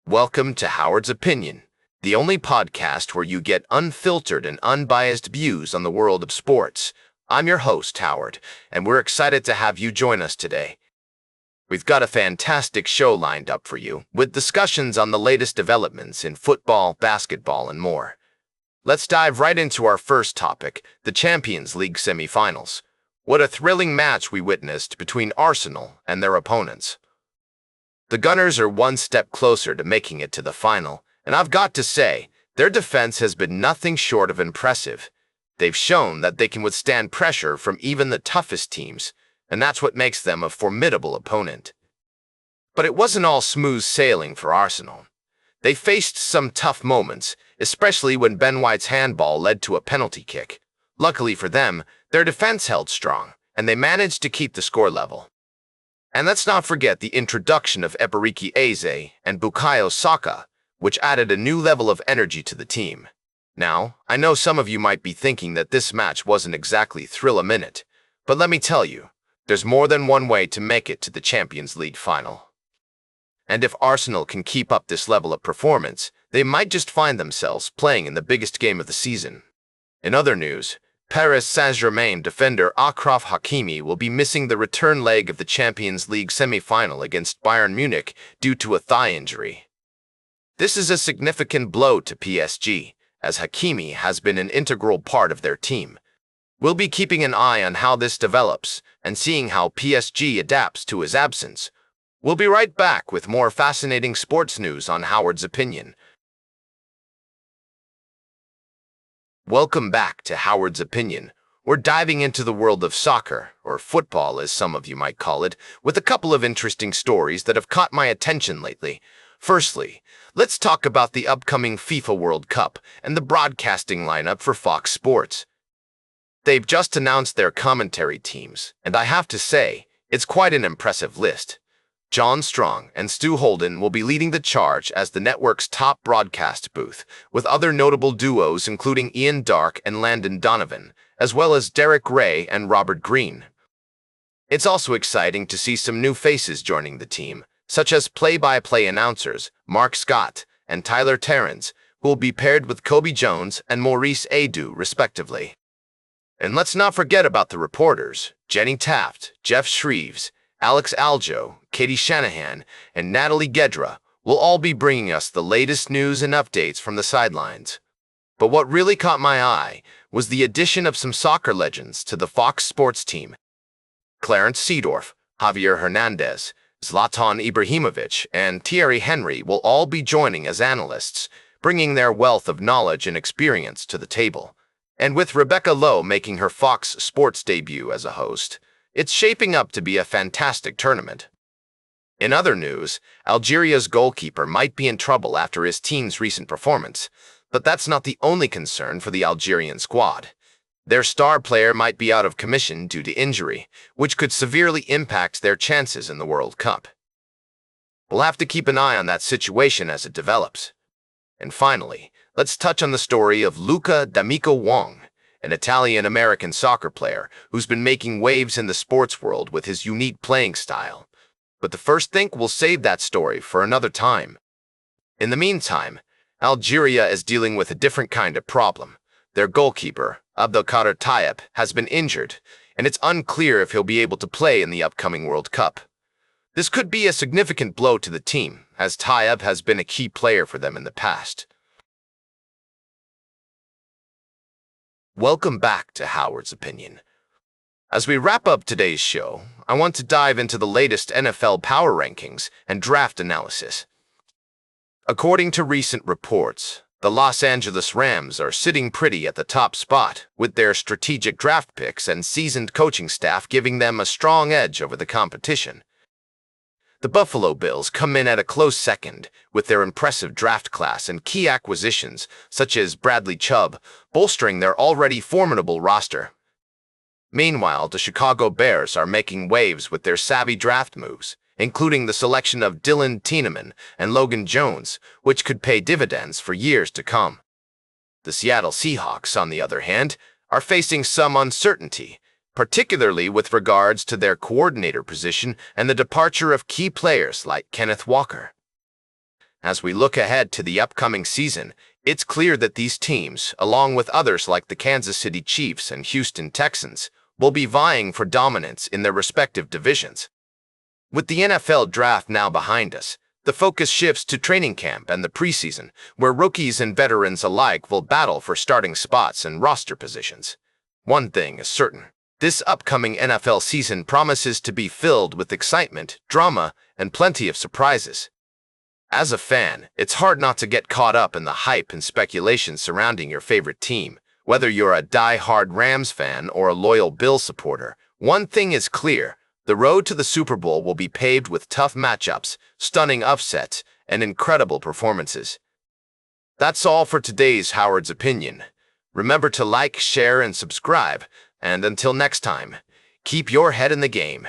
Welcome to Howard's Opinion, the only podcast where you get unfiltered and unbiased views on the world of sports. I'm your host, Howard, and we're excited to have you join us today. We've got a fantastic show lined up for you, with discussions on the latest developments in football, basketball, and more. Let's dive right into our first topic, the Champions League semifinals. What a thrilling match we witnessed between Arsenal and their opponents. The Gunners are one step closer to making it to the final, and I've got to say, their defense has been nothing short of impressive. They've shown that they can withstand pressure from even the toughest teams, and that's what makes them a formidable opponent. But it wasn't all smooth sailing for Arsenal. They faced some tough moments, especially when Ben White's handball led to a penalty kick. Luckily for them, their defense held strong, and they managed to keep the score level. And let's not forget the introduction of Eberechi Eze and Bukayo Saka, which added a new level of energy to the team. Now, I know some of you might be thinking that this match wasn't exactly thrill-a-minute, but let me tell you, there's more than one way to make it to the Champions League final. And if Arsenal can keep up this level of performance, they might just find themselves playing in the biggest game of the season. In other news, Paris Saint-Germain defender Achraf Hakimi will be missing the return leg of the Champions League semi-final against Bayern Munich due to a thigh injury. This is a significant blow to PSG, as Hakimi has been an integral part of their team. We'll be keeping an eye on how this develops and seeing how PSG adapts to his absence. We'll be right back with more fascinating sports news on Howard's Opinion. Welcome back to Howard's Opinion. We're diving into the world of soccer, or football as some of you might call it, with a couple of interesting stories that have caught my attention lately. Firstly, let's talk about the upcoming FIFA World Cup and the broadcasting lineup for Fox Sports. They've just announced their commentary teams, and I have to say, it's quite an impressive list. John Strong and Stu Holden will be leading the charge as the network's top broadcast booth, with other notable duos including Ian Darke and Landon Donovan, as well as Derek Ray and Robert Green. It's also exciting to see some new faces joining the team, such as play-by-play announcers Mark Scott and Tyler Terrence, who will be paired with Kobe Jones and Maurice Adu, respectively. And let's not forget about the reporters, Jenny Taft, Jeff Shreves, Alex Aljo, Katie Shanahan, and Natalie Gedra will all be bringing us the latest news and updates from the sidelines. But what really caught my eye was the addition of some soccer legends to the Fox Sports team. Clarence Seedorf, Javier Hernandez, Zlatan Ibrahimovic, and Thierry Henry will all be joining as analysts, bringing their wealth of knowledge and experience to the table. And with Rebecca Lowe making her Fox Sports debut as a host, it's shaping up to be a fantastic tournament. In other news, Algeria's goalkeeper might be in trouble after his team's recent performance, but that's not the only concern for the Algerian squad. Their star player might be out of commission due to injury, which could severely impact their chances in the World Cup. We'll have to keep an eye on that situation as it develops. And finally, let's touch on the story of Luca D'Amico Wong, an Italian-American soccer player who's been making waves in the sports world with his unique playing style. But the first thing, we'll save that story for another time. In the meantime, Algeria is dealing with a different kind of problem. Their goalkeeper, Abdelkader Tayeb, has been injured, and it's unclear if he'll be able to play in the upcoming World Cup. This could be a significant blow to the team, as Tayeb has been a key player for them in the past. Welcome back to Howard's Opinion. As we wrap up today's show, I want to dive into the latest NFL power rankings and draft analysis. According to recent reports, the Los Angeles Rams are sitting pretty at the top spot, with their strategic draft picks and seasoned coaching staff giving them a strong edge over the competition. The Buffalo Bills come in at a close second, with their impressive draft class and key acquisitions, such as Bradley Chubb, bolstering their already formidable roster. Meanwhile, the Chicago Bears are making waves with their savvy draft moves, including the selection of Dylan Tieneman and Logan Jones, which could pay dividends for years to come. The Seattle Seahawks, on the other hand, are facing some uncertainty, particularly with regards to their coordinator position and the departure of key players like Kenneth Walker. As we look ahead to the upcoming season, it's clear that these teams, along with others like the Kansas City Chiefs and Houston Texans, will be vying for dominance in their respective divisions. With the NFL draft now behind us, the focus shifts to training camp and the preseason, where rookies and veterans alike will battle for starting spots and roster positions. One thing is certain: this upcoming NFL season promises to be filled with excitement, drama, and plenty of surprises. As a fan, it's hard not to get caught up in the hype and speculation surrounding your favorite team. Whether you're a die-hard Rams fan or a loyal Bills supporter, one thing is clear: the road to the Super Bowl will be paved with tough matchups, stunning upsets, and incredible performances. That's all for today's Howard's Opinion. Remember to like, share, and subscribe, and until next time, keep your head in the game.